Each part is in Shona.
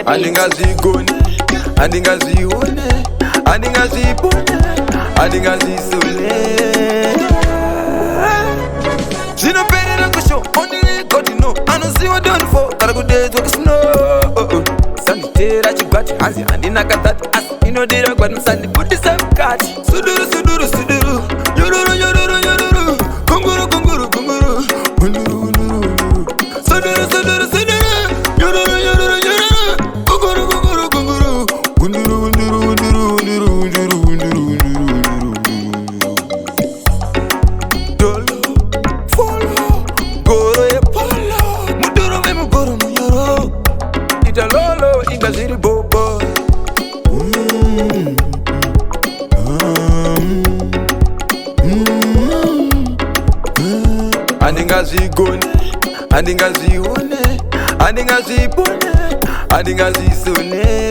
Andingazigone, andingazione, andingazibone, andingazisole. Zinoperera kusho, only God you know. I don't see what done for. Gotta go there to snow. Sanitera chigwati hanzi andinakatati asi inodira gwati sandiputisa mukati. Suduru suduru suduru, yororo yororo yororo, kunguru kunguru kunguru, kunguru kunguru, suduru suduru suduru, yororo yororo yororo, kunguru kunguru kunguru, kunguru kunguru kunguru kunguru kunguru. Dolo, follow, goro e polo, muduro ve mugoro muyoro, italolo ingaziri bobo. Andingazigone, andingazione, andingazibone, andingazisone.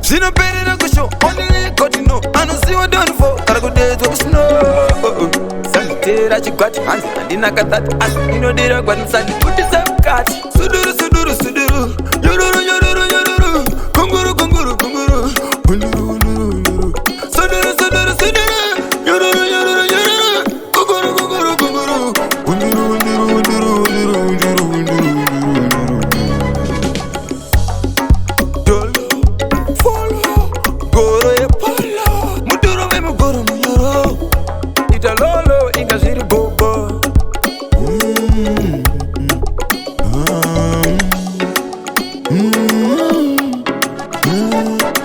Zinoperera kusho, only God you know. I don't see what done for. Gotta go there to snow. Sanitera chigwati hanzi andinakatati asi inodira gwati sandiputisa mukati. Suduru suduru suduru, yororo yororo yororo, kunguru kunguru kunguru, kunguru kunguru, suduru suduru suduru, yororo yororo yororo, kunguru kunguru kunguru, kunguru kunguru kunguru kunguru. Dolo, follow, goro e polo, muduro ve mugoro muyoro, italolo ingaziri bobo.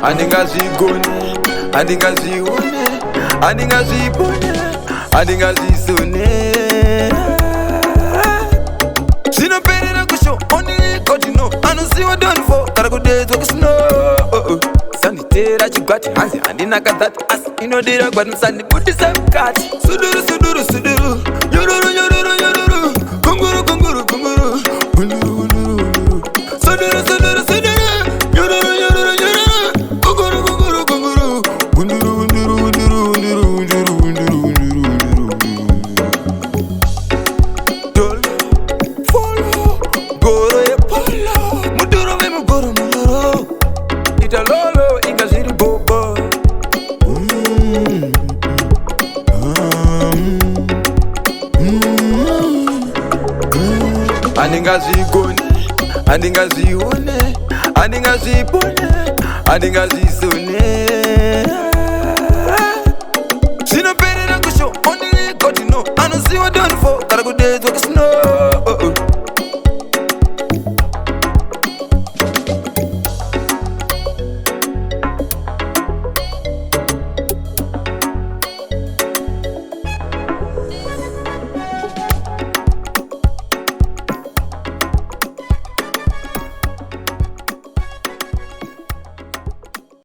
Andingazigone, andingazione, andingazibone, andingazisone. Zinoperera kusho, only God you know. I don't see what done for. Gotta go there to snow. Sanitera chigwati hanzi andinakatati asi inodira gwati sandiputisa mukati. Suduru suduru suduru, yororo yororo yororo, kunguru kunguru kunguru, kunguru kunguru, suduru suduru suduru, yororo yororo yororo, kunguru kunguru kunguru, kunguru kunguru kunguru kunguru kunguru. Dolo, follow, goro e polo, muduro ve mugoro muyoro, italolo ingaziri bobo. Andingazigone, andingazione, andingazibone, andingazisone.